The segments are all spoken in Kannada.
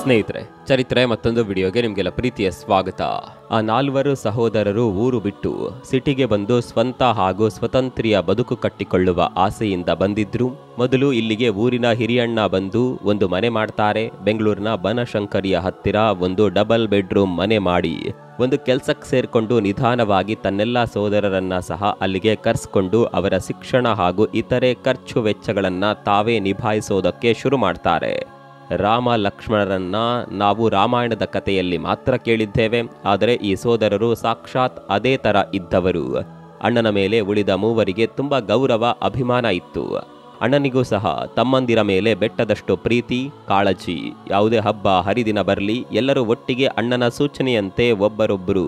ಸ್ನೇಹಿತರೆ, ಚರಿತ್ರೆ ಮತ್ತೊಂದು ವಿಡಿಯೋಗೆ ನಿಮಗೆಲ್ಲ ಪ್ರೀತಿಯ ಸ್ವಾಗತ. ಆ 4 ಸಹೋದರರು ಊರು ಬಿಟ್ಟು ಸಿಟಿಗೆ ಬಂದು ಸ್ವಂತ ಹಾಗೂ ಸ್ವತಂತ್ರ್ಯ ಬದುಕು ಕಟ್ಟಿಕೊಳ್ಳುವ ಆಸೆಯಿಂದ ಬಂದಿದ್ರು. ಮೊದಲು ಇಲ್ಲಿಗೆ ಊರಿನ ಹಿರಿಯಣ್ಣ ಬಂದು ಒಂದು ಮನೆ ಮಾಡ್ತಾರೆ. ಬೆಂಗಳೂರಿನ ಬನಶಂಕರಿಯ ಹತ್ತಿರ ಒಂದು ಡಬಲ್ ಬೆಡ್ರೂಮ್ ಮನೆ ಮಾಡಿ ಒಂದು ಕೆಲ್ಸಕ್ಕೆ ಸೇರ್ಕೊಂಡು ನಿಧಾನವಾಗಿ ತನ್ನೆಲ್ಲ ಸೋದರರನ್ನ ಸಹ ಅಲ್ಲಿಗೆ ಕರೆಸ್ಕೊಂಡು ಅವರ ಶಿಕ್ಷಣ ಹಾಗೂ ಇತರೆ ಖರ್ಚು ವೆಚ್ಚಗಳನ್ನ ತಾವೇ ನಿಭಾಯಿಸೋದಕ್ಕೆ ಶುರು ಮಾಡ್ತಾರೆ. ರಾಮ ಲಕ್ಷ್ಮಣರನ್ನ ನಾವು ರಾಮಾಯಣದ ಕಥೆಯಲ್ಲಿ ಮಾತ್ರ ಕೇಳಿದ್ದೇವೆ. ಆದರೆ ಈ ಸೋದರರು ಸಾಕ್ಷಾತ್ ಅದೇ ತರ ಇದ್ದವರು. ಅಣ್ಣನ ಮೇಲೆ ಉಳಿದ ಮೂವರಿಗೆ ತುಂಬಾ ಗೌರವ, ಅಭಿಮಾನ ಇತ್ತು. ಅಣ್ಣನಿಗೂ ಸಹ ತಮ್ಮಂದಿರ ಮೇಲೆ ಬೆಟ್ಟದಷ್ಟು ಪ್ರೀತಿ, ಕಾಳಜಿ. ಯಾವುದೇ ಹಬ್ಬ ಹರಿದಿನ ಬರಲಿ ಎಲ್ಲರೂ ಒಟ್ಟಿಗೆ ಅಣ್ಣನ ಸೂಚನೆಯಂತೆ ಒಬ್ಬರೊಬ್ಬರು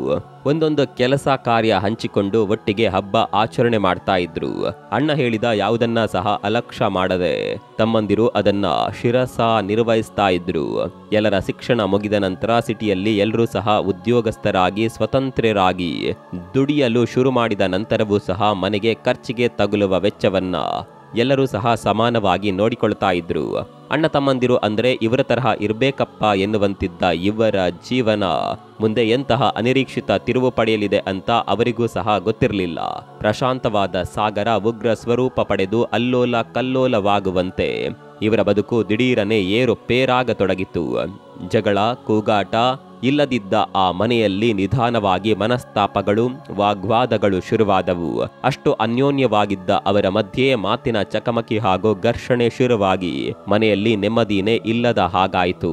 ಒಂದೊಂದು ಕೆಲಸ ಕಾರ್ಯ ಹಂಚಿಕೊಂಡು ಒಟ್ಟಿಗೆ ಹಬ್ಬ ಆಚರಣೆ ಮಾಡ್ತಾ ಇದ್ರು. ಅಣ್ಣ ಹೇಳಿದ ಯಾವುದನ್ನ ಸಹ ಅಲಕ್ಷ್ಯ ಮಾಡದೆ ತಮ್ಮಂದಿರು ಅದನ್ನ ಶಿರಸ ನಿರ್ವಹಿಸ್ತಾ ಇದ್ರು. ಎಲ್ಲರ ಶಿಕ್ಷಣ ಮುಗಿದ ನಂತರ ಸಿಟಿಯಲ್ಲಿ ಎಲ್ಲರೂ ಸಹ ಉದ್ಯೋಗಸ್ಥರಾಗಿ ಸ್ವತಂತ್ರರಾಗಿ ದುಡಿಯಲು ಶುರು ಮಾಡಿದ ನಂತರವೂ ಸಹ ಮನೆಗೆ ಖರ್ಚಿಗೆ ತಗುಲುವ ವೆಚ್ಚವನ್ನ ಎಲ್ಲರೂ ಸಹ ಸಮಾನವಾಗಿ ನೋಡಿಕೊಳ್ತಾ ಇದ್ರು. ಅಣ್ಣ ತಮ್ಮಂದಿರು ಅಂದ್ರೆ ಇವರ ತರಹ ಇರ್ಬೇಕಪ್ಪ ಎನ್ನುವಂತಿದ್ದ ಇವರ ಜೀವನ ಮುಂದೆ ಎಂತಹ ಅನಿರೀಕ್ಷಿತ ತಿರುವು ಪಡೆಯಲಿದೆ ಅಂತ ಅವರಿಗೂ ಸಹ ಗೊತ್ತಿರಲಿಲ್ಲ. ಪ್ರಶಾಂತವಾದ ಸಾಗರ ಉಗ್ರ ಸ್ವರೂಪ ಪಡೆದು ಅಲ್ಲೋಲ ಕಲ್ಲೋಲವಾಗುವಂತೆ ಇವರ ಬದುಕು ದಿಢೀರನೆ ಏರುಪೇರಾಗತೊಡಗಿತು. ಜಗಳ, ಕೂಗಾಟ ಇಲ್ಲದಿದ್ದ ಆ ಮನೆಯಲ್ಲಿ ನಿಧಾನವಾಗಿ ಮನಸ್ತಾಪಗಳು, ವಾಗ್ವಾದಗಳು ಶುರುವಾದವು. ಅಷ್ಟು ಅನ್ಯೋನ್ಯವಾಗಿದ್ದ ಅವರ ಮಧ್ಯೆ ಮಾತಿನ ಚಕಮಕಿ ಹಾಗೂ ಘರ್ಷಣೆ ಶುರುವಾಗಿ ಮನೆಯಲ್ಲಿ ನೆಮ್ಮದಿನೇ ಇಲ್ಲದ ಹಾಗಾಯಿತು.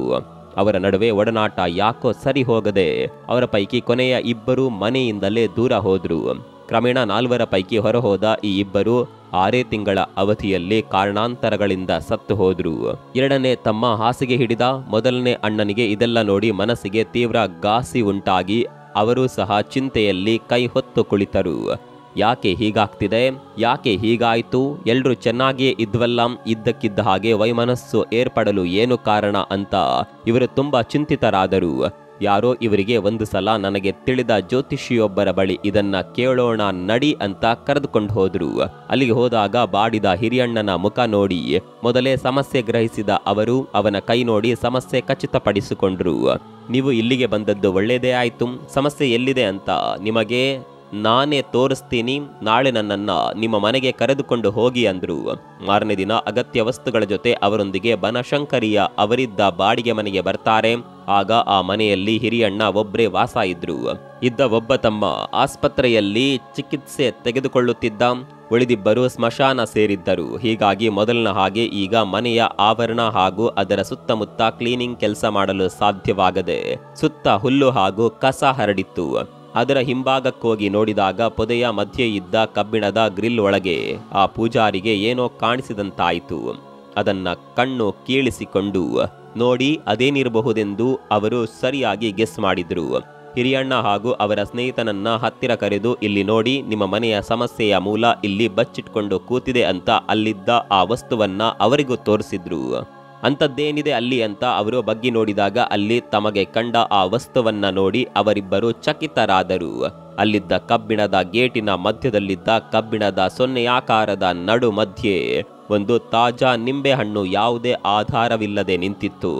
ಅವರ ನಡುವೆ ಒಡನಾಟ ಯಾಕೋ ಸರಿ ಹೋಗದೆ ಅವರ ಪೈಕಿ ಕೊನೆಯ ಇಬ್ಬರು ಮನೆಯಿಂದಲೇ ದೂರ ಹೋದ್ರು. ಕ್ರಮೇಣ 4 ಪೈಕಿ ಹೊರಹೋದ ಈ ಇಬ್ಬರು 6 ತಿಂಗಳ ಅವಧಿಯಲ್ಲಿ ಕಾರಣಾಂತರಗಳಿಂದ ಸತ್ತು ಹೋದ್ರು. ಎರಡನೇ ತಮ್ಮ ಹಾಸಿಗೆ ಹಿಡಿದ. ಮೊದಲನೇ ಅಣ್ಣನಿಗೆ ಇದೆಲ್ಲ ನೋಡಿ ಮನಸ್ಸಿಗೆ ತೀವ್ರ ಘಾಸಿ ಉಂಟಾಗಿ ಅವರು ಸಹ ಚಿಂತೆಯಲ್ಲಿ ಕೈ ಹೊತ್ತು ಕುಳಿತರು. ಯಾಕೆ ಹೀಗಾಗ್ತಿದೆ, ಯಾಕೆ ಹೀಗಾಯ್ತು, ಎಲ್ರೂ ಚೆನ್ನಾಗಿಯೇ ಇದ್ವಲ್ಲ, ಇದ್ದಕ್ಕಿದ್ದ ಹಾಗೆ ವೈಮನಸ್ಸು ಏರ್ಪಡಲು ಏನು ಕಾರಣ ಅಂತ ಇವರು ತುಂಬಾ ಚಿಂತಿತರಾದರು. ಯಾರೋ ಇವರಿಗೆ ಒಂದು ಸಲ ನನಗೆ ತಿಳಿದ ಜ್ಯೋತಿಷಿಯೊಬ್ಬರ ಬಳಿ ಇದನ್ನ ಕೇಳೋಣ ನಡಿ ಅಂತ ಕರೆದುಕೊಂಡು ಹೋದ್ರು. ಅಲ್ಲಿಗೆ ಹೋದಾಗ ಬಾಡಿದ ಹಿರಿಯಣ್ಣನ ಮುಖ ನೋಡಿ ಮೊದಲೇ ಸಮಸ್ಯೆ ಗ್ರಹಿಸಿದ ಅವರು ಅವನ ಕೈ ನೋಡಿ ಸಮಸ್ಯೆ ಖಚಿತಪಡಿಸಿಕೊಂಡ್ರು. ನೀವು ಇಲ್ಲಿಗೆ ಬಂದದ್ದು ಒಳ್ಳೇದೇ ಆಯ್ತು. ಸಮಸ್ಯೆ ಎಲ್ಲಿದೆ ಅಂತ ನಿಮಗೆ ನಾನೇ ತೋರಿಸ್ತೀನಿ. ನಾಳೆ ನನ್ನನ್ನ ನಿಮ್ಮ ಮನೆಗೆ ಕರೆದುಕೊಂಡು ಹೋಗಿ ಅಂದ್ರು. ಮಾರನೇ ದಿನ ಅಗತ್ಯ ವಸ್ತುಗಳ ಜೊತೆ ಅವರೊಂದಿಗೆ ಬನಶಂಕರಿಯ ಅವರಿದ್ದ ಬಾಡಿಗೆ ಮನೆಗೆ ಬರ್ತಾರೆ. ಆಗ ಆ ಮನೆಯಲ್ಲಿ ಹಿರಿಯಣ್ಣ ಒಬ್ರೇ ವಾಸ ಇದ್ರು. ಇದ್ದ ಒಬ್ಬ ತಮ್ಮ ಆಸ್ಪತ್ರೆಯಲ್ಲಿ ಚಿಕಿತ್ಸೆ ತೆಗೆದುಕೊಳ್ಳುತ್ತಿದ್ದ. ಉಳಿದಿಬ್ಬರು ಸ್ಮಶಾನ ಸೇರಿದ್ದರು. ಹೀಗಾಗಿ ಮೊದಲನ ಹಾಗೆ ಈಗ ಮನೆಯ ಆವರಣ ಹಾಗೂ ಅದರ ಸುತ್ತಮುತ್ತ ಕ್ಲೀನಿಂಗ್ ಕೆಲಸ ಮಾಡಲು ಸಾಧ್ಯವಾಗದೆ ಸುತ್ತ ಹುಲ್ಲು ಹಾಗೂ ಕಸ ಹರಡಿತ್ತು. ಅದರ ಹಿಂಭಾಗಕ್ಕೋಗಿ ನೋಡಿದಾಗ ಪೊದೆಯ ಮಧ್ಯೆ ಇದ್ದ ಕಬ್ಬಿಣದ ಗ್ರಿಲ್ ಒಳಗೆ ಆ ಪೂಜಾರಿಗೆ ಏನೋ ಕಾಣಿಸಿದಂತಾಯಿತು. ಅದನ್ನ ಕಣ್ಣು ಕೀಳಿಸಿಕೊಂಡು ನೋಡಿ ಅದೇನಿರಬಹುದೆಂದು ಅವರು ಸರಿಯಾಗಿ ಗೆಸ್ ಮಾಡಿದ್ರು. ಹಿರಿಯಣ್ಣ ಹಾಗೂ ಅವರ ಸ್ನೇಹಿತನನ್ನ ಹತ್ತಿರ ಕರೆದು ಇಲ್ಲಿ ನೋಡಿ, ನಿಮ್ಮ ಮನೆಯ ಸಮಸ್ಯೆಯ ಮೂಲ ಇಲ್ಲಿ ಬಚ್ಚಿಟ್ಕೊಂಡು ಕೂತಿದೆ ಅಂತ ಅಲ್ಲಿದ್ದ ಆ ವಸ್ತುವನ್ನ ಅವರಿಗೂ ತೋರಿಸಿದ್ರು. ಅಂಥದ್ದೇನಿದೆ ಅಲ್ಲಿ ಅಂತ ಅವರು ಬಗ್ಗಿ ನೋಡಿದಾಗ ಅಲ್ಲಿ ತಮಗೆ ಕಂಡ ಆ ವಸ್ತುವನ್ನ ನೋಡಿ ಅವರಿಬ್ಬರು ಚಕಿತರಾದರು. ಅಲ್ಲಿದ್ದ ಕಬ್ಬಿಣದ ಗೇಟಿನ ಮಧ್ಯದಲ್ಲಿದ್ದ ಕಬ್ಬಿಣದ ಸೊನ್ನೆಯಾಕಾರದ ನಡು ಮಧ್ಯೆ ಒಂದು ತಾಜಾ ನಿಂಬೆಹಣ್ಣು ಯಾವುದೇ ಆಧಾರವಿಲ್ಲದೆ ನಿಂತಿತ್ತು.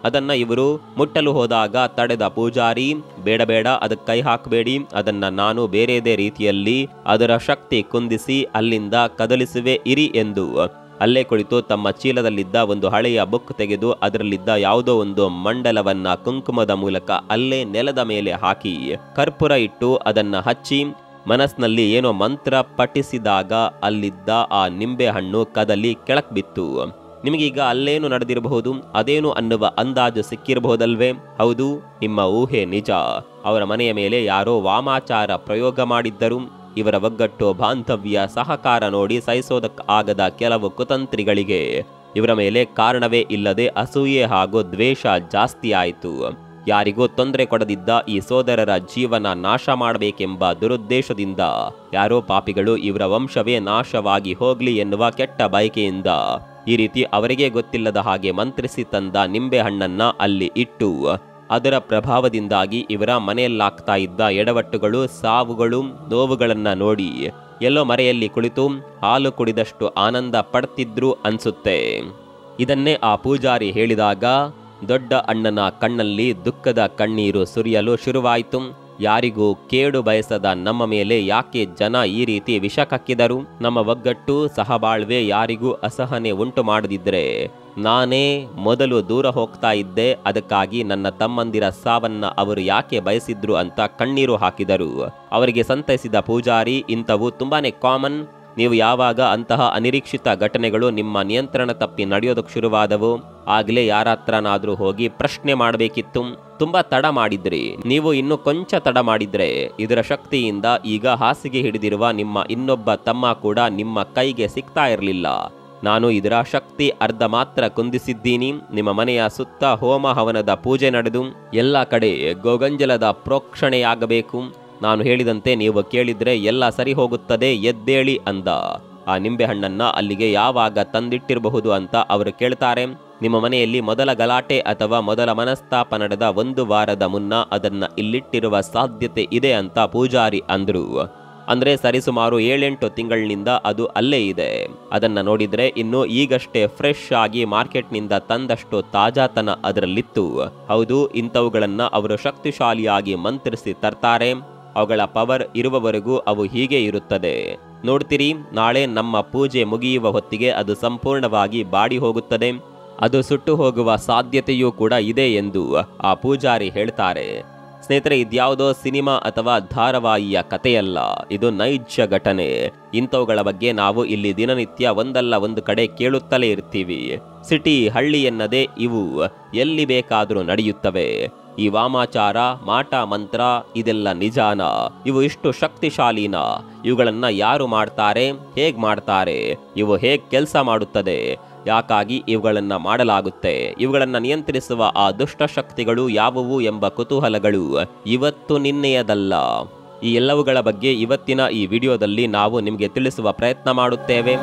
ಅದನ್ನ ಇವರು ಮುಟ್ಟಲು ಹೋದಾಗ ತಡೆದ ಪೂಜಾರಿ, ಬೇಡ ಬೇಡ, ಅದಕ್ಕೆ ಕೈ ಹಾಕಬೇಡಿ, ಅದನ್ನ ನಾನು ಬೇರೆದೇ ರೀತಿಯಲ್ಲಿ ಅದರ ಶಕ್ತಿ ಕುಂದಿಸಿ ಅಲ್ಲಿಂದ ಕದಲಿಸುವೆ ಇರಿ ಎಂದು ಅಲ್ಲೇ ಕುಳಿತು ತಮ್ಮ ಚೀಲದಲ್ಲಿದ್ದ ಒಂದು ಹಳೆಯ ಬುಕ್ ತೆಗೆದು ಅದರಲ್ಲಿದ್ದ ಯಾವುದೋ ಒಂದು ಮಂಡಲವನ್ನ ಕುಂಕುಮದ ಮೂಲಕ ಅಲ್ಲೇ ನೆಲದ ಮೇಲೆ ಹಾಕಿ ಕರ್ಪೂರ ಇಟ್ಟು ಅದನ್ನ ಹಚ್ಚಿ ಮನಸ್ಸಿನಲ್ಲಿ ಏನೋ ಮಂತ್ರ ಪಠಿಸಿದಾಗ ಅಲ್ಲಿದ್ದ ಆ ನಿಂಬೆ ಹಣ್ಣು ಕದಲಿ ಕೆಳಕ್ ಬಿತ್ತು. ನಿಮಗೀಗ ಅಲ್ಲೇನು ನಡೆದಿರಬಹುದು, ಅದೇನು ಅನ್ನುವ ಅಂದಾಜು ಸಿಕ್ಕಿರಬಹುದಲ್ವೇ? ಹೌದು, ನಿಮ್ಮ ಊಹೆ ನಿಜ. ಅವರ ಮನೆಯ ಮೇಲೆ ಯಾರೋ ವಾಮಾಚಾರ ಪ್ರಯೋಗ ಮಾಡಿದ್ದರು. ಇವರ ಒಗ್ಗಟ್ಟು, ಬಾಂಧವ್ಯ, ಸಹಕಾರ ನೋಡಿ ಸಹಿಸೋದಕ್ಕಾಗದ ಕೆಲವು ಕುತಂತ್ರಿಗಳಿಗೆ ಇವರ ಮೇಲೆ ಕಾರಣವೇ ಇಲ್ಲದೆ ಅಸೂಯೆ ಹಾಗೂ ದ್ವೇಷ ಜಾಸ್ತಿ ಆಯಿತು. ಯಾರಿಗೂ ತೊಂದರೆ ಕೊಡದಿದ್ದ ಈ ಸೋದರರ ಜೀವನ ನಾಶ ಮಾಡಬೇಕೆಂಬ ದುರುದ್ದೇಶದಿಂದ ಯಾರೋ ಪಾಪಿಗಳು ಇವರ ವಂಶವೇ ನಾಶವಾಗಿ ಹೋಗ್ಲಿ ಎನ್ನುವ ಕೆಟ್ಟ ಬಯಕೆಯಿಂದ ಈ ರೀತಿ ಅವರಿಗೆ ಗೊತ್ತಿಲ್ಲದ ಹಾಗೆ ಮಂತ್ರಿಸಿ ತಂದ ನಿಂಬೆ ಹಣ್ಣನ್ನ ಅಲ್ಲಿ ಇಟ್ಟು ಅದರ ಪ್ರಭಾವದಿಂದಾಗಿ ಇವರ ಮನೆಯಲ್ಲಾಗ್ತಾ ಇದ್ದ ಎಡವಟ್ಟುಗಳು, ಸಾವುಗಳು, ನೋವುಗಳನ್ನ ನೋಡಿ ಎಲ್ಲೋ ಮರೆಯಲ್ಲಿ ಕುಳಿತು ಹಾಲು ಕುಡಿದಷ್ಟು ಆನಂದ ಪಡ್ತಿದ್ರು ಅನ್ಸುತ್ತೆ. ಇದನ್ನೇ ಆ ಪೂಜಾರಿ ಹೇಳಿದಾಗ ದೊಡ್ಡ ಅಣ್ಣನ ಕಣ್ಣಲ್ಲಿ ದುಃಖದ ಕಣ್ಣೀರು ಸುರಿಯಲು ಶುರುವಾಯಿತು. ಯಾರಿಗೂ ಕೇಡು ಬಯಸದ ನಮ್ಮ ಮೇಲೆ ಯಾಕೆ ಜನ ಈ ರೀತಿ ವಿಷ ಕಕ್ಕಿದರು? ನಮ್ಮ ಒಗ್ಗಟ್ಟು ಸಹಬಾಳ್ವೆ ಯಾರಿಗೂ ಅಸಹನೆ ಉಂಟು ಮಾಡದಿದ್ರೆ ನಾನೇ ಮೊದಲು ದೂರ ಹೋಗ್ತಾ ಇದ್ದೆ. ಅದಕ್ಕಾಗಿ ನನ್ನ ತಮ್ಮಂದಿರ ಸಾವನ್ನ ಅವರು ಯಾಕೆ ಬಯಸಿದ್ರು ಅಂತ ಕಣ್ಣೀರು ಹಾಕಿದರು. ಅವರಿಗೆ ಸಂತೈಸಿದ ಪೂಜಾರಿ, ಇಂಥವು ತುಂಬಾನೇ ಕಾಮನ್. ನೀವು ಯಾವಾಗ ಅಂತಹ ಅನಿರೀಕ್ಷಿತ ಘಟನೆಗಳು ನಿಮ್ಮ ನಿಯಂತ್ರಣ ತಪ್ಪಿ ನಡೆಯೋದಕ್ಕೆ ಶುರುವಾದವು ಆಗ್ಲೇ ಯಾರ ಹತ್ರನಾದ್ರೂ ಹೋಗಿ ಪ್ರಶ್ನೆ ಮಾಡಬೇಕಿತ್ತು. ತುಂಬಾ ತಡ ಮಾಡಿದ್ರಿ. ನೀವು ಇನ್ನು ಕೊಂಚ ತಡ ಮಾಡಿದ್ರೆ ಇದರ ಶಕ್ತಿಯಿಂದ ಈಗ ಹಾಸಿಗೆ ಹಿಡಿದಿರುವ ನಿಮ್ಮ ಇನ್ನೊಬ್ಬ ತಮ್ಮ ಕೂಡ ನಿಮ್ಮ ಕೈಗೆ ಸಿಗ್ತಾ ಇರಲಿಲ್ಲ. ನಾನು ಇದರ ಶಕ್ತಿ ಅರ್ಧ ಮಾತ್ರ ಕುಂದಿಸಿದ್ದೀನಿ. ನಿಮ್ಮ ಮನೆಯ ಸುತ್ತ ಹೋಮ ಹವನದ ಪೂಜೆ ನಡೆದು ಎಲ್ಲ ಕಡೆ ಗೋಗಂಜಲದ ಪ್ರೋಕ್ಷಣೆಯಾಗಬೇಕು. ನಾನು ಹೇಳಿದಂತೆ ನೀವು ಕೇಳಿದ್ರೆ ಎಲ್ಲ ಸರಿ ಹೋಗುತ್ತದೆ, ಎದ್ದೇಳಿ ಅಂದ. ಆ ನಿಂಬೆಹಣ್ಣನ್ನ ಅಲ್ಲಿಗೆ ಯಾವಾಗ ತಂದಿಟ್ಟಿರಬಹುದು ಅಂತ ಅವರು ಕೇಳ್ತಾರೆ. ನಿಮ್ಮ ಮನೆಯಲ್ಲಿ ಮೊದಲ ಗಲಾಟೆ ಅಥವಾ ಮೊದಲ ಮನಸ್ತಾಪ ನಡೆದ 1 ವಾರದ ಮುನ್ನ ಅದನ್ನ ಇಲ್ಲಿಟ್ಟಿರುವ ಸಾಧ್ಯತೆ ಇದೆ ಅಂತ ಪೂಜಾರಿ ಅಂದ್ರು. ಅಂದ್ರೆ ಸರಿಸುಮಾರು 7-8 ತಿಂಗಳಿನಿಂದ ಅದು ಅಲ್ಲೇ ಇದೆ. ಅದನ್ನ ನೋಡಿದ್ರೆ ಇನ್ನು ಈಗಷ್ಟೇ ಫ್ರೆಶ್ ಆಗಿ ಮಾರ್ಕೆಟ್ನಿಂದ ತಂದಷ್ಟು ತಾಜಾತನ ಅದರಲ್ಲಿತ್ತು. ಹೌದು, ಇಂಥವುಗಳನ್ನ ಅವರು ಶಕ್ತಿಶಾಲಿಯಾಗಿ ಮಂತ್ರಿಸಿ ತರ್ತಾರೆ. ಅವುಗಳ ಪವರ್ ಇರುವವರೆಗೂ ಅವು ಹೀಗೆ ಇರುತ್ತದೆ. ನೋಡ್ತೀರಿ, ನಾಳೆ ನಮ್ಮ ಪೂಜೆ ಮುಗಿಯುವ ಹೊತ್ತಿಗೆ ಅದು ಸಂಪೂರ್ಣವಾಗಿ ಬಾಡಿ ಹೋಗುತ್ತದೆ. ಅದು ಸುಟ್ಟು ಹೋಗುವ ಸಾಧ್ಯತೆಯೂ ಕೂಡ ಇದೆ ಎಂದು ಆ ಪೂಜಾರಿ ಹೇಳ್ತಾರೆ. ಸ್ನೇಹಿತರೆ, ಇದ್ಯಾವುದೋ ಸಿನಿಮಾ ಅಥವಾ ಧಾರಾವಾಹಿಯ ಕಥೆಯಲ್ಲ, ಇದು ನೈಜ ಘಟನೆ. ಇಂಥವುಗಳ ಬಗ್ಗೆ ನಾವು ಇಲ್ಲಿ ದಿನನಿತ್ಯ ಒಂದಲ್ಲ ಒಂದು ಕಡೆ ಕೇಳುತ್ತಲೇ ಇರ್ತೀವಿ. ಸಿಟಿ, ಹಳ್ಳಿ ಎನ್ನದೇ ಇವು ಎಲ್ಲಿ ಬೇಕಾದರೂ ನಡೆಯುತ್ತವೆ. ಈ ವಾಮಾಚಾರ, ಮಾಟ ಮಂತ್ರ ಇದೆಲ್ಲ ನಿಜಾನ? ಇವು ಇಷ್ಟು ಶಕ್ತಿಶಾಲಿನ? ಇವುಗಳನ್ನ ಯಾರು ಮಾಡ್ತಾರೆ? ಹೇಗ್ ಮಾಡ್ತಾರೆ? ಇವು ಹೇಗ್ ಕೆಲಸ ಮಾಡುತ್ತದೆ? ಯಾಕಾಗಿ ಇವುಗಳನ್ನ ಮಾಡಲಾಗುತ್ತೆ? ಇವುಗಳನ್ನ ನಿಯಂತ್ರಿಸುವ ಆ ದುಷ್ಟ ಶಕ್ತಿಗಳು ಯಾವುವು ಎಂಬ ಕುತೂಹಲಗಳು ಇವತ್ತು ನಿನ್ನೆಯದಲ್ಲ. ಈ ಎಲ್ಲವುಗಳ ಬಗ್ಗೆ ಇವತ್ತಿನ ಈ ವಿಡಿಯೋದಲ್ಲಿ ನಾವು ನಿಮಗೆ ತಿಳಿಸುವ ಪ್ರಯತ್ನ ಮಾಡುತ್ತೇವೆ.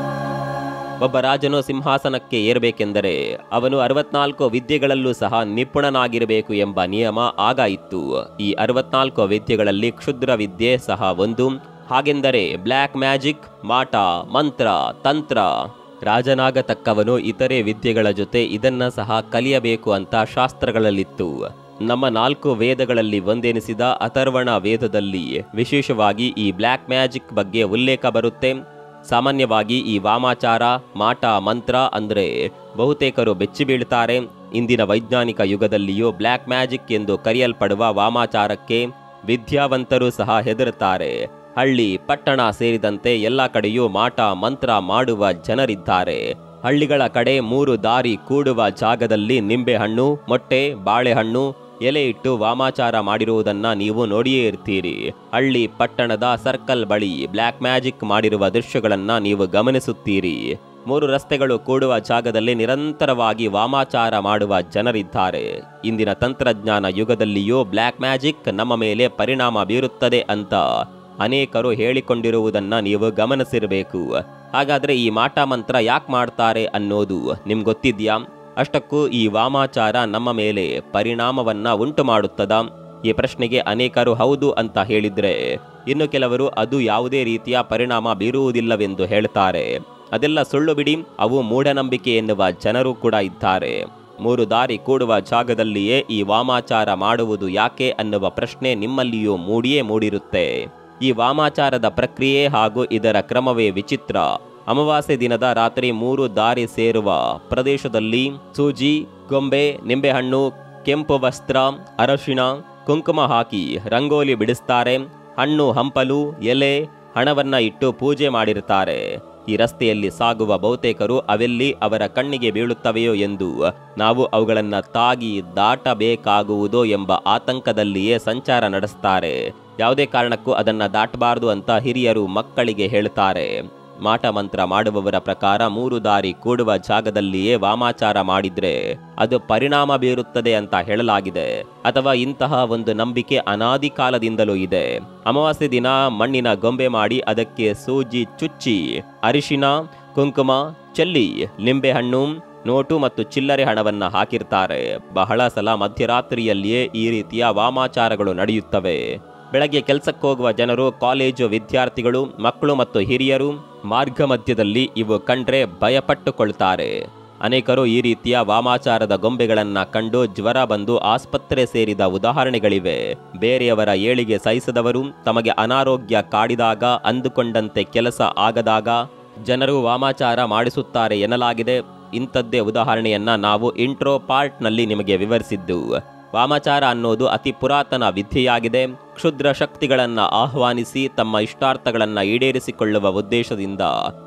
ಒಬ್ಬ ರಾಜನು ಸಿಂಹಾಸನಕ್ಕೆ ಏರಬೇಕೆಂದರೆ ಅವನು 64 ವಿದ್ಯೆಗಳಲ್ಲೂ ಸಹ ನಿಪುಣನಾಗಿರಬೇಕು ಎಂಬ ನಿಯಮ ಆಗ ಇತ್ತು. ಈ 64 ವಿದ್ಯೆಗಳಲ್ಲಿ ಕ್ಷುದ್ರ ವಿದ್ಯೆ ಸಹ ಒಂದು. ಹಾಗೆಂದರೆ ಬ್ಲ್ಯಾಕ್ ಮ್ಯಾಜಿಕ್, ಮಾಟ, ಮಂತ್ರ, ತಂತ್ರ. ರಾಜನಾಗತಕ್ಕವನು ಇತರೆ ವಿದ್ಯೆಗಳ ಜೊತೆ ಇದನ್ನ ಸಹ ಕಲಿಯಬೇಕು ಅಂತ ಶಾಸ್ತ್ರಗಳಲ್ಲಿತ್ತು. ನಮ್ಮ 4 ವೇದಗಳಲ್ಲಿ ಒಂದೆನಿಸಿದ ಅಥರ್ವಣ ವೇದದಲ್ಲಿ ವಿಶೇಷವಾಗಿ ಈ ಬ್ಲ್ಯಾಕ್ ಮ್ಯಾಜಿಕ್ ಬಗ್ಗೆ ಉಲ್ಲೇಖ ಬರುತ್ತೆ. ಸಾಮಾನ್ಯವಾಗಿ ಈ ವಾಮಾಚಾರ, ಮಾಟ, ಮಂತ್ರ ಅಂದ್ರೆ ಬಹುತೇಕರು ಬೆಚ್ಚಿ ಬೀಳ್ತಾರೆ. ಇಂದಿನ ವೈಜ್ಞಾನಿಕ ಯುಗದಲ್ಲಿಯೂ ಬ್ಲ್ಯಾಕ್ ಮ್ಯಾಜಿಕ್ ಎಂದು ಕರೆಯಲ್ಪಡುವ ವಾಮಾಚಾರಕ್ಕೆ ವಿದ್ಯಾವಂತರು ಸಹ ಹೆದರುತ್ತಾರೆ. ಹಳ್ಳಿ, ಪಟ್ಟಣ ಸೇರಿದಂತೆ ಎಲ್ಲ ಕಡೆಯೂ ಮಾಟ ಮಂತ್ರ ಮಾಡುವ ಜನರಿದ್ದಾರೆ. ಹಳ್ಳಿಗಳ ಕಡೆ 3 ದಾರಿ ಕೂಡುವ ಜಾಗದಲ್ಲಿ ನಿಂಬೆಹಣ್ಣು, ಮೊಟ್ಟೆ, ಬಾಳೆಹಣ್ಣು ಎಲೆ ಇಟ್ಟು ವಾಮಾಚಾರ ಮಾಡಿರುವುದನ್ನ ನೀವು ನೋಡಿಯೇ ಇರ್ತೀರಿ. ಹಳ್ಳಿ ಪಟ್ಟಣದ ಸರ್ಕಲ್ ಬಳಿ ಬ್ಲ್ಯಾಕ್ ಮ್ಯಾಜಿಕ್ ಮಾಡಿರುವ ದೃಶ್ಯಗಳನ್ನ ನೀವು ಗಮನಿಸುತ್ತೀರಿ. 3 ರಸ್ತೆಗಳು ಕೂಡುವ ಜಾಗದಲ್ಲಿ ನಿರಂತರವಾಗಿ ವಾಮಾಚಾರ ಮಾಡುವ ಜನರಿದ್ದಾರೆ. ಇಂದಿನ ತಂತ್ರಜ್ಞಾನ ಯುಗದಲ್ಲಿಯೂ ಬ್ಲ್ಯಾಕ್ ಮ್ಯಾಜಿಕ್ ನಮ್ಮ ಮೇಲೆ ಪರಿಣಾಮ ಬೀರುತ್ತದೆ ಅಂತ ಅನೇಕರು ಹೇಳಿಕೊಂಡಿರುವುದನ್ನ ನೀವು ಗಮನಿಸಿರಬೇಕು. ಹಾಗಾದ್ರೆ ಈ ಮಾಟ ಮಂತ್ರ ಯಾಕೆ ಮಾಡ್ತಾರೆ ಅನ್ನೋದು ನಿಮ್ಗೆ ಗೊತ್ತಿದ್ಯಾ? ಅಷ್ಟಕ್ಕೂ ಈ ವಾಮಾಚಾರ ನಮ್ಮ ಮೇಲೆ ಪರಿಣಾಮವನ್ನ ಉಂಟು ಮಾಡುತ್ತದಾ? ಈ ಪ್ರಶ್ನೆಗೆ ಅನೇಕರು ಹೌದು ಅಂತ ಹೇಳಿದ್ರೆ, ಇನ್ನು ಕೆಲವರು ಅದು ಯಾವುದೇ ರೀತಿಯ ಪರಿಣಾಮ ಬೀರುವುದಿಲ್ಲವೆಂದು ಹೇಳ್ತಾರೆ. ಅದೆಲ್ಲ ಸುಳ್ಳು ಬಿಡಿ, ಅವು ಮೂಢನಂಬಿಕೆ ಎನ್ನುವ ಜನರು ಕೂಡ ಇದ್ದಾರೆ. 3 ದಾರಿ ಕೂಡುವ ಜಾಗದಲ್ಲಿಯೇ ಈ ವಾಮಾಚಾರ ಮಾಡುವುದು ಯಾಕೆ ಅನ್ನುವ ಪ್ರಶ್ನೆ ನಿಮ್ಮಲ್ಲಿಯೂ ಮೂಡಿಯೇ ಮೂಡಿರುತ್ತೆ. ಈ ವಾಮಾಚಾರದ ಪ್ರಕ್ರಿಯೆ ಹಾಗೂ ಇದರ ಕ್ರಮವೇ ವಿಚಿತ್ರ. ಅಮಾವಾಸ್ಯೆ ದಿನದ ರಾತ್ರಿ 3 ದಾರಿ ಸೇರುವ ಪ್ರದೇಶದಲ್ಲಿ ಸೂಜಿ, ಗೊಂಬೆ, ನಿಂಬೆಹಣ್ಣು, ಕೆಂಪು ವಸ್ತ್ರ, ಅರಶಿಣ, ಕುಂಕುಮ ಹಾಕಿ ರಂಗೋಲಿ ಬಿಡಿಸ್ತಾರೆ. ಹಣ್ಣು, ಹಂಪಲು, ಎಲೆ, ಹಣವನ್ನ ಇಟ್ಟು ಪೂಜೆ ಮಾಡಿರ್ತಾರೆ. ಈ ರಸ್ತೆಯಲ್ಲಿ ಸಾಗುವ ಬಹುತೇಕರು ಅವೆಲ್ಲಿ ಅವರ ಕಣ್ಣಿಗೆ ಬೀಳುತ್ತವೆಯೋ ಎಂದು ನಾವು ಅವುಗಳನ್ನು ತಾಗಿ ದಾಟಬೇಕಾಗುವುದೋ ಎಂಬ ಆತಂಕದಲ್ಲಿಯೇ ಸಂಚಾರ ನಡೆಸ್ತಾರೆ. ಯಾವುದೇ ಕಾರಣಕ್ಕೂ ಅದನ್ನ ದಾಟಬಾರದು ಅಂತ ಹಿರಿಯರು ಮಕ್ಕಳಿಗೆ ಹೇಳ್ತಾರೆ. ಮಾಟ ಮಂತ್ರ ಮಾಡುವವರ ಪ್ರಕಾರ 3 ದಾರಿ ಕೂಡುವ ಜಾಗದಲ್ಲಿಯೇ ವಾಮಾಚಾರ ಮಾಡಿದ್ರೆ ಅದು ಪರಿಣಾಮ ಬೀರುತ್ತದೆ ಅಂತ ಹೇಳಲಾಗಿದೆ. ಅಥವಾ ಇಂತಹ ಒಂದು ನಂಬಿಕೆ ಅನಾದಿ ಕಾಲದಿಂದಲೂ ಇದೆ. ಅಮಾವಾಸ್ಯೆ ದಿನ ಮಣ್ಣಿನ ಗೊಂಬೆ ಮಾಡಿ ಅದಕ್ಕೆ ಸೂಜಿ ಚುಚ್ಚಿ ಅರಿಶಿನ, ಕುಂಕುಮ ಚೆಲ್ಲಿ ನಿಂಬೆಹಣ್ಣು, ನೋಟು ಮತ್ತು ಚಿಲ್ಲರೆ ಹಣವನ್ನ ಹಾಕಿರ್ತಾರೆ. ಬಹಳ ಸಲ ಮಧ್ಯರಾತ್ರಿಯಲ್ಲಿಯೇ ಈ ರೀತಿಯ ವಾಮಾಚಾರಗಳು ನಡೆಯುತ್ತವೆ. ಬೆಳಗ್ಗೆ ಕೆಲಸಕ್ಕೆ ಹೋಗುವ ಜನರು, ಕಾಲೇಜು ವಿದ್ಯಾರ್ಥಿಗಳು, ಮಕ್ಕಳು ಮತ್ತು ಹಿರಿಯರು ಮಾರ್ಗ ಮಧ್ಯದಲ್ಲಿ ಇವು ಕಂಡ್ರೆ ಭಯಪಟ್ಟುಕೊಳ್ತಾರೆ. ಅನೇಕರು ಈ ರೀತಿಯ ವಾಮಾಚಾರದ ಗೊಂಬೆಗಳನ್ನ ಕಂಡು ಜ್ವರ ಬಂದು ಆಸ್ಪತ್ರೆ ಸೇರಿದ ಉದಾಹರಣೆಗಳಿವೆ. ಬೇರೆಯವರ ಏಳಿಗೆ ಸಹಿಸದವರು ತಮಗೆ ಅನಾರೋಗ್ಯ ಕಾಡಿದಾಗ, ಅಂದುಕೊಂಡಂತೆ ಕೆಲಸ ಆಗದಾಗ ಜನರು ವಾಮಾಚಾರ ಮಾಡಿಸುತ್ತಾರೆ ಎನ್ನಲಾಗಿದೆ. ಇಂಥದ್ದೇ ಉದಾಹರಣೆಯನ್ನ ನಾವು ಇಂಟ್ರೋ ಪಾರ್ಟ್ನಲ್ಲಿ ನಿಮಗೆ ವಿವರಿಸಿದ್ದು. ವಾಮಾಚಾರ ಅನ್ನೋದು ಅತಿ ಪುರಾತನ ವಿದ್ಯೆಯಾಗಿದೆ. ಕ್ಷುದ್ರ ಶಕ್ತಿಗಳನ್ನ ಆಹ್ವಾನಿಸಿ ತಮ್ಮ ಇಷ್ಟಾರ್ಥಗಳನ್ನ ಈಡೇರಿಸಿಕೊಳ್ಳುವ ಉದ್ದೇಶದಿಂದ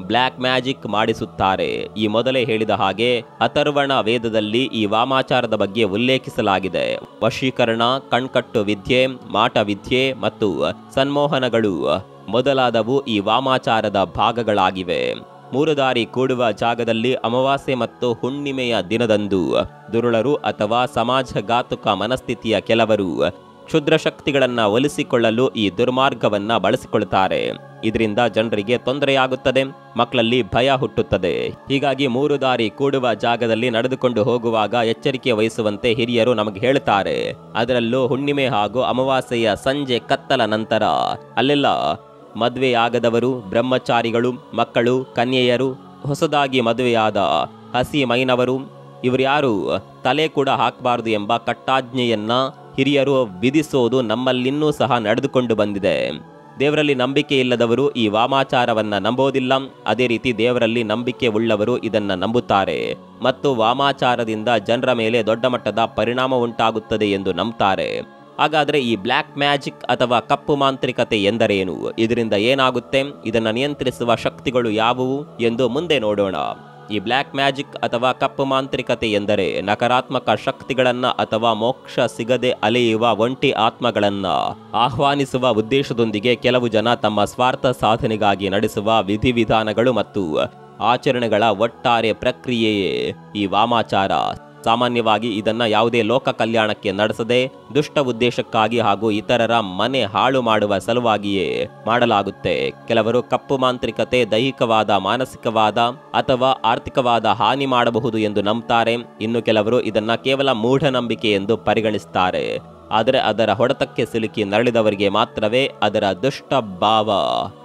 ಬ್ಲ್ಯಾಕ್ ಮ್ಯಾಜಿಕ್ ಮಾಡಿಸುತ್ತಾರೆ. ಈ ಮೊದಲೇ ಹೇಳಿದ ಹಾಗೆ ಅಥರ್ವಣ ವೇದದಲ್ಲಿ ಈ ವಾಮಾಚಾರದ ಬಗ್ಗೆ ಉಲ್ಲೇಖಿಸಲಾಗಿದೆ. ವಶೀಕರಣ, ಕಣ್ಕಟ್ಟು ವಿದ್ಯೆ, ಮಾಟ ವಿದ್ಯೆ ಮತ್ತು ಸನ್ಮೋಹನಗಳು ಮೊದಲಾದವು ಈ ವಾಮಾಚಾರದ ಭಾಗಗಳಾಗಿವೆ. ಮೂರು ದಾರಿ ಕೂಡುವ ಜಾಗದಲ್ಲಿ ಅಮಾವಾಸ್ಯೆ ಮತ್ತು ಹುಣ್ಣಿಮೆಯ ದಿನದಂದು ದುರುಳರು ಅಥವಾ ಸಮಾಜಘಾತುಕ ಮನಸ್ಥಿತಿಯ ಕೆಲವರು ಕ್ಷುದ್ರ ಶಕ್ತಿಗಳನ್ನ ಒಲಿಸಿಕೊಳ್ಳಲು ಈ ದುರ್ಮಾರ್ಗವನ್ನ ಬಳಸಿಕೊಳ್ಳುತ್ತಾರೆ. ಇದರಿಂದ ಜನರಿಗೆ ತೊಂದರೆಯಾಗುತ್ತದೆ, ಮಕ್ಕಳಲ್ಲಿ ಭಯ ಹುಟ್ಟುತ್ತದೆ. ಹೀಗಾಗಿ ಮೂರು ದಾರಿ ಕೂಡುವ ಜಾಗದಲ್ಲಿ ನಡೆದುಕೊಂಡು ಹೋಗುವಾಗ ಎಚ್ಚರಿಕೆ ವಹಿಸುವಂತೆ ಹಿರಿಯರು ನಮಗೆ ಹೇಳುತ್ತಾರೆ. ಅದರಲ್ಲೂ ಹುಣ್ಣಿಮೆ ಹಾಗೂ ಅಮಾವಾಸ್ಯೆಯ ಸಂಜೆ ಕತ್ತಲ ನಂತರ ಅಲ್ಲೆಲ್ಲ ಮದುವೆಯಾಗದವರು, ಬ್ರಹ್ಮಚಾರಿಗಳು, ಮಕ್ಕಳು, ಕನ್ಯೆಯರು, ಹೊಸದಾಗಿ ಮದುವೆಯಾದ ಹಸಿ ಮೈನವರು ಇವರ್ಯಾರು ತಲೆ ಕೂಡ ಹಾಕಬಾರದು ಎಂಬ ಕಟ್ಟಾಜ್ಞೆಯನ್ನ ಹಿರಿಯರು ವಿಧಿಸೋದು ನಮ್ಮಲ್ಲಿನ್ನೂ ಸಹ ನಡೆದುಕೊಂಡು ಬಂದಿದೆ. ದೇವರಲ್ಲಿ ನಂಬಿಕೆ ಇಲ್ಲದವರು ಈ ವಾಮಾಚಾರವನ್ನ ನಂಬೋದಿಲ್ಲ. ಅದೇ ರೀತಿ ದೇವರಲ್ಲಿ ನಂಬಿಕೆ ಉಳ್ಳವರು ಇದನ್ನ ನಂಬುತ್ತಾರೆ ಮತ್ತು ವಾಮಾಚಾರದಿಂದ ಜನರ ಮೇಲೆ ದೊಡ್ಡ ಮಟ್ಟದ ಪರಿಣಾಮ ಉಂಟಾಗುತ್ತದೆ ಎಂದು ನಂಬುತ್ತಾರೆ. ಹಾಗಾದರೆ ಈ ಬ್ಲ್ಯಾಕ್ ಮ್ಯಾಜಿಕ್ ಅಥವಾ ಕಪ್ಪು ಮಾಂತ್ರಿಕತೆ ಎಂದರೇನು? ಇದರಿಂದ ಏನಾಗುತ್ತೆ? ಇದನ್ನು ನಿಯಂತ್ರಿಸುವ ಶಕ್ತಿಗಳು ಯಾವುವು ಎಂದು ಮುಂದೆ ನೋಡೋಣ. ಈ ಬ್ಲ್ಯಾಕ್ ಮ್ಯಾಜಿಕ್ ಅಥವಾ ಕಪ್ಪು ಮಾಂತ್ರಿಕತೆ ಎಂದರೆ ನಕಾರಾತ್ಮಕ ಶಕ್ತಿಗಳನ್ನ ಅಥವಾ ಮೋಕ್ಷ ಸಿಗದೆ ಅಲೆಯುವ ಒಂಟಿ ಆತ್ಮಗಳನ್ನ ಆಹ್ವಾನಿಸುವ ಉದ್ದೇಶದೊಂದಿಗೆ ಕೆಲವು ಜನ ತಮ್ಮ ಸ್ವಾರ್ಥ ಸಾಧನೆಗಾಗಿ ನಡೆಸುವ ವಿಧಿವಿಧಾನಗಳು ಮತ್ತು ಆಚರಣೆಗಳ ಒಟ್ಟಾರೆ ಪ್ರಕ್ರಿಯೆಯೇ ಈ ವಾಮಾಚಾರ. ಸಾಮಾನ್ಯವಾಗಿ ಇದನ್ನ ಯಾವುದೇ ಲೋಕ ಕಲ್ಯಾಣಕ್ಕೆ ನಡೆಸದೆ ದುಷ್ಟ ಉದ್ದೇಶಕ್ಕಾಗಿ ಹಾಗೂ ಇತರರ ಮನೆ ಹಾಳು ಮಾಡುವ ಸಲುವಾಗಿಯೇ ಮಾಡಲಾಗುತ್ತೆ. ಕೆಲವರು ಕಪ್ಪು ಮಾಂತ್ರಿಕತೆ ದೈಹಿಕವಾದ, ಮಾನಸಿಕವಾದ ಅಥವಾ ಆರ್ಥಿಕವಾದ ಹಾನಿ ಮಾಡಬಹುದು ಎಂದು ನಂಬುತ್ತಾರೆ. ಇನ್ನು ಕೆಲವರು ಇದನ್ನ ಕೇವಲ ಮೂಢನಂಬಿಕೆ ಎಂದು ಪರಿಗಣಿಸುತ್ತಾರೆ. ಆದರೆ ಅದರ ಹೊಡೆತಕ್ಕೆ ಸಿಲುಕಿ ನರಳಿದವರಿಗೆ ಮಾತ್ರವೇ ಅದರ ದುಷ್ಟ ಭಾವ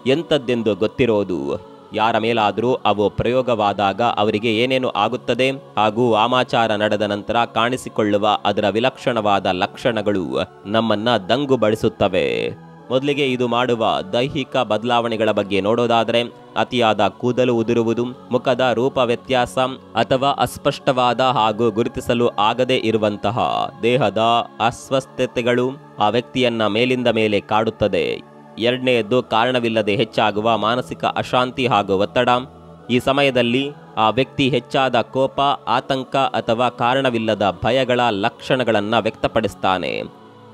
ಎಂಥದ್ದೆಂದು ಗೊತ್ತಿರೋದು. ಯಾರ ಮೇಲಾದರೂ ಅವು ಪ್ರಯೋಗವಾದಾಗ ಅವರಿಗೆ ಏನೇನು ಆಗುತ್ತದೆ ಹಾಗೂ ವಾಮಾಚಾರ ನಡೆದ ನಂತರ ಕಾಣಿಸಿಕೊಳ್ಳುವ ಅದರ ವಿಲಕ್ಷಣವಾದ ಲಕ್ಷಣಗಳು ನಮ್ಮನ್ನ ದಂಗುಬಡಿಸುತ್ತವೆ. ಮೊದಲಿಗೆ ಇದು ಮಾಡುವ ದೈಹಿಕ ಬದಲಾವಣೆಗಳ ಬಗ್ಗೆ ನೋಡೋದಾದರೆ, ಅತಿಯಾದ ಕೂದಲು ಉದುರುವುದು, ಮುಖದ ರೂಪ ವ್ಯತ್ಯಾಸ ಅಥವಾ ಅಸ್ಪಷ್ಟವಾದ ಹಾಗೂ ಗುರುತಿಸಲು ಆಗದೇ ಇರುವಂತಹ ದೇಹದ ಅಸ್ವಸ್ಥತೆಗಳು ಆ ವ್ಯಕ್ತಿಯನ್ನ ಮೇಲಿಂದ ಮೇಲೆ ಕಾಡುತ್ತದೆ. ಎರಡನೆಯದ್ದು ಕಾರಣವಿಲ್ಲದೆ ಹೆಚ್ಚಾಗುವ ಮಾನಸಿಕ ಅಶಾಂತಿ ಹಾಗೂ ಒತ್ತಡ. ಈ ಸಮಯದಲ್ಲಿ ಆ ವ್ಯಕ್ತಿ ಹೆಚ್ಚಾದ ಕೋಪ, ಆತಂಕ ಅಥವಾ ಕಾರಣವಿಲ್ಲದ ಭಯಗಳ ಲಕ್ಷಣಗಳನ್ನು ವ್ಯಕ್ತಪಡಿಸ್ತಾನೆ.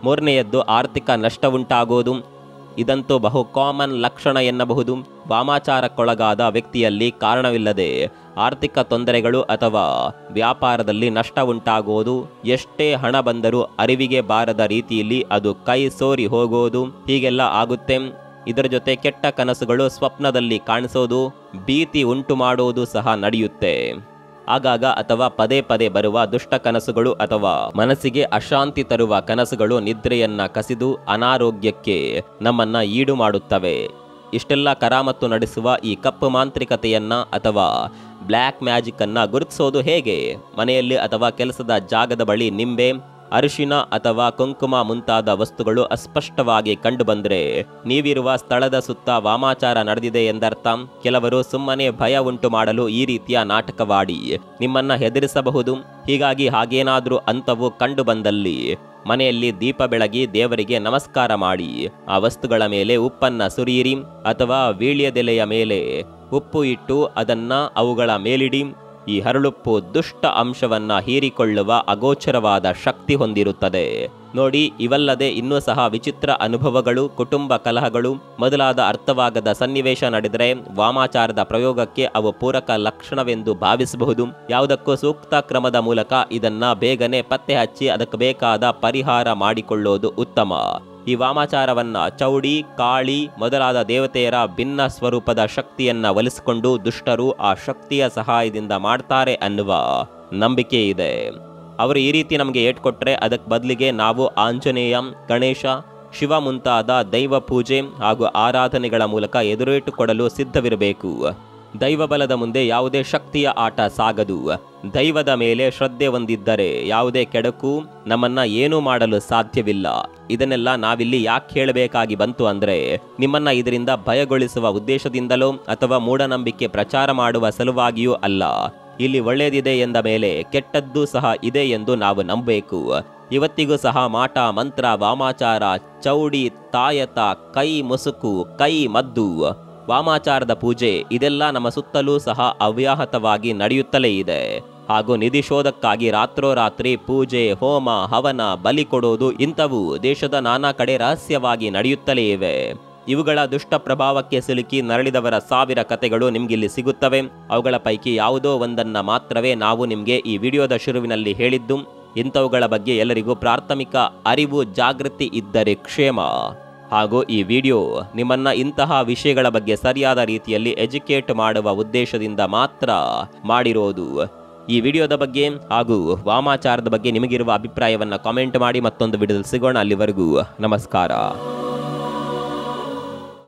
ಮೂರನೆಯದ್ದು ಆರ್ಥಿಕ ನಷ್ಟವುಂಟಾಗೋದು. ಇದಂತೂ ಬಹು ಕಾಮನ್ ಲಕ್ಷಣ ಎನ್ನಬಹುದು. ವಾಮಾಚಾರಕ್ಕೊಳಗಾದ ವ್ಯಕ್ತಿಯಲ್ಲಿ ಕಾರಣವಿಲ್ಲದೆ ಆರ್ಥಿಕ ತೊಂದರೆಗಳು ಅಥವಾ ವ್ಯಾಪಾರದಲ್ಲಿ ನಷ್ಟ ಉಂಟಾಗೋದು, ಎಷ್ಟೇ ಹಣ ಬಂದರೂ ಅರಿವಿಗೆ ಬಾರದ ರೀತಿಯಲ್ಲಿ ಅದು ಕೈ ಸೋರಿ ಹೋಗೋದು, ಹೀಗೆಲ್ಲ ಆಗುತ್ತೆ. ಇದರ ಜೊತೆ ಕೆಟ್ಟ ಕನಸುಗಳು ಸ್ವಪ್ನದಲ್ಲಿ ಕಾಣಿಸೋದು, ಭೀತಿ ಉಂಟು ಮಾಡೋದು ಸಹ ನಡೆಯುತ್ತೆ. ಆಗಾಗ ಅಥವಾ ಪದೇ ಪದೇ ಬರುವ ದುಷ್ಟ ಕನಸುಗಳು ಅಥವಾ ಮನಸ್ಸಿಗೆ ಅಶಾಂತಿ ತರುವ ಕನಸುಗಳು ನಿದ್ರೆಯನ್ನ ಕಸಿದು ಅನಾರೋಗ್ಯಕ್ಕೆ ನಮ್ಮನ್ನ ಈಡು ಮಾಡುತ್ತವೆ. ಇಷ್ಟೆಲ್ಲ ಕರಾಮತ್ತು ನಡೆಸುವ ಈ ಕಪ್ಪು ಮಾಂತ್ರಿಕತೆಯನ್ನ ಅಥವಾ ಬ್ಲ್ಯಾಕ್ ಮ್ಯಾಜಿಕ್ ಅನ್ನ ಗುರುತಿಸೋದು ಹೇಗೆ? ಮನೆಯಲ್ಲಿ ಅಥವಾ ಕೆಲಸದ ಜಾಗದ ಬಳಿ ನಿಂಬೆ, ಅರಿಶಿನ ಅಥವಾ ಕುಂಕುಮ ಮುಂತಾದ ವಸ್ತುಗಳು ಅಸ್ಪಷ್ಟವಾಗಿ ಕಂಡುಬಂದರೆ ನೀವಿರುವ ಸ್ಥಳದ ಸುತ್ತ ವಾಮಾಚಾರ ನಡೆದಿದೆ ಎಂದರ್ಥ. ಕೆಲವರು ಸುಮ್ಮನೆ ಭಯ ಉಂಟು ಮಾಡಲು ಈ ರೀತಿಯ ನಾಟಕವಾಡಿ ನಿಮ್ಮನ್ನ ಹೆದರಿಸಬಹುದು. ಹೀಗಾಗಿ ಹಾಗೇನಾದ್ರೂ ಅಂಥವು ಕಂಡು ಬಂದಲ್ಲಿ ಮನೆಯಲ್ಲಿ ದೀಪ ಬೆಳಗಿ ದೇವರಿಗೆ ನಮಸ್ಕಾರ ಮಾಡಿ ಆ ವಸ್ತುಗಳ ಮೇಲೆ ಉಪ್ಪನ್ನ ಸುರಿಯಿರಿ ಅಥವಾ ವೀಳ್ಯದೆಲೆಯ ಮೇಲೆ ಉಪ್ಪು ಇಟ್ಟು ಅದನ್ನ ಅವುಗಳ ಮೇಲಿಡಿ. ಈ ಹರಳುಪ್ಪು ದುಷ್ಟ ಅಂಶವನ್ನ ಹೀರಿಕೊಳ್ಳುವ ಅಗೋಚರವಾದ ಶಕ್ತಿ ಹೊಂದಿರುತ್ತದೆ. ನೋಡಿ, ಇವಲ್ಲದೆ ಇನ್ನೂ ಸಹ ವಿಚಿತ್ರ ಅನುಭವಗಳು, ಕುಟುಂಬ ಕಲಹಗಳು ಮೊದಲಾದ ಅರ್ಥವಾಗದ ಸನ್ನಿವೇಶ ನಡೆದರೆ ವಾಮಾಚಾರದ ಪ್ರಯೋಗಕ್ಕೆ ಅವು ಪೂರಕ ಲಕ್ಷಣವೆಂದು ಭಾವಿಸಬಹುದು. ಯಾವುದಕ್ಕೂ ಸೂಕ್ತ ಕ್ರಮದ ಮೂಲಕ ಇದನ್ನ ಬೇಗನೆ ಪತ್ತೆ ಹಚ್ಚಿ ಅದಕ್ಕೆ ಬೇಕಾದ ಪರಿಹಾರ ಮಾಡಿಕೊಳ್ಳೋದು ಉತ್ತಮ. ಈ ವಾಮಾಚಾರವನ್ನ ಚೌಡಿ, ಕಾಳಿ ಮೊದಲಾದ ದೇವತೆಯರ ಭಿನ್ನ ಸ್ವರೂಪದ ಶಕ್ತಿಯನ್ನ ಒಲಿಸಿಕೊಂಡು ದುಷ್ಟರು ಆ ಶಕ್ತಿಯ ಸಹಾಯದಿಂದ ಮಾಡ್ತಾರೆ ಅನ್ನುವ ನಂಬಿಕೆ ಇದೆ. ಅವರು ಈ ರೀತಿ ನಮಗೆ ಏಟ್ಕೊಟ್ರೆ ಅದಕ್ಕೆ ಬದಲಿಗೆ ನಾವು ಆಂಜನೇಯ, ಗಣೇಶ, ಶಿವ ಮುಂತಾದ ದೈವ ಪೂಜೆ ಹಾಗೂ ಆರಾಧನೆಗಳ ಮೂಲಕ ಎದುರೇಟು ಕೊಡಲು ಸಿದ್ಧವಿರಬೇಕು. ದೈವಬಲದ ಮುಂದೆ ಯಾವುದೇ ಶಕ್ತಿಯ ಆಟ ಸಾಗದು. ದೈವದ ಮೇಲೆ ಶ್ರದ್ಧೆ ಹೊಂದಿದ್ದರೆ ಯಾವುದೇ ಕೆಡಕು ನಮ್ಮನ್ನ ಏನೂ ಮಾಡಲು ಸಾಧ್ಯವಿಲ್ಲ. ಇದನ್ನೆಲ್ಲ ನಾವಿಲ್ಲಿ ಯಾಕೆ ಹೇಳಬೇಕಾಗಿ ಬಂತು ಅಂದ್ರೆ, ನಿಮ್ಮನ್ನ ಇದರಿಂದ ಭಯಗೊಳಿಸುವ ಉದ್ದೇಶದಿಂದಲೋ ಅಥವಾ ಮೂಢನಂಬಿಕೆ ಪ್ರಚಾರ ಮಾಡುವ ಸಲುವಾಗಿಯೂ ಅಲ್ಲ. ಇಲ್ಲಿ ಒಳ್ಳೆಯದಿದೆ ಎಂದ ಮೇಲೆ ಕೆಟ್ಟದ್ದು ಸಹ ಇದೆ ಎಂದು ನಾವು ನಂಬಬೇಕು. ಇವತ್ತಿಗೂ ಸಹ ಮಾಟ, ಮಂತ್ರ, ವಾಮಾಚಾರ, ಚೌಡಿ, ತಾಯತ, ಕೈ ಮುಸುಕು, ಕೈ ಮದ್ದು, ವಾಮಾಚಾರದ ಪೂಜೆ ಇದೆಲ್ಲ ನಮ್ಮ ಸುತ್ತಲೂ ಸಹ ಅವ್ಯಾಹತವಾಗಿ ನಡೆಯುತ್ತಲೇ ಇದೆ. ಹಾಗೂ ನಿಧಿಶೋಧಕ್ಕಾಗಿ ರಾತ್ರೋರಾತ್ರಿ ಪೂಜೆ, ಹೋಮ, ಹವನ, ಬಲಿ ಕೊಡೋದು ಇಂಥವು ದೇಶದ ನಾನಾ ಕಡೆ ರಹಸ್ಯವಾಗಿ ನಡೆಯುತ್ತಲೇ ಇವೆ. ಇವುಗಳ ದುಷ್ಟ ಪ್ರಭಾವಕ್ಕೆ ಸಿಲುಕಿ ನರಳಿದವರ ಸಾವಿರ ಕಥೆಗಳು ನಿಮ್ಗಿಲ್ಲಿ ಸಿಗುತ್ತವೆ. ಅವುಗಳ ಪೈಕಿ ಯಾವುದೋ ಒಂದನ್ನ ಮಾತ್ರವೇ ನಾವು ನಿಮಗೆ ಈ ವಿಡಿಯೋದ ಶುರುವಿನಲ್ಲಿ ಹೇಳಿದ್ದು. ಇಂಥವುಗಳ ಬಗ್ಗೆ ಎಲ್ಲರಿಗೂ ಪ್ರಾಥಮಿಕ ಅರಿವು, ಜಾಗೃತಿ ಇದ್ದರೆ ಕ್ಷೇಮ. ಹಾಗೂ ಈ ವಿಡಿಯೋ ನಿಮ್ಮನ್ನ ಇಂತಹ ವಿಷಯಗಳ ಬಗ್ಗೆ ಸರಿಯಾದ ರೀತಿಯಲ್ಲಿ ಎಜುಕೇಟ್ ಮಾಡುವ ಉದ್ದೇಶದಿಂದ ಮಾತ್ರ ಮಾಡಿರೋದು. ಈ ವಿಡಿಯೋದ ಬಗ್ಗೆ ಹಾಗೂ ವಾಮಾಚಾರದ ಬಗ್ಗೆ ನಿಮಗಿರುವ ಅಭಿಪ್ರಾಯವನ್ನ ಕಾಮೆಂಟ್ ಮಾಡಿ. ಮತ್ತೊಂದು ವಿಡಿಯೋದಲ್ಲಿ ಸಿಗೋಣ. ಅಲ್ಲಿವರೆಗೂ ನಮಸ್ಕಾರ.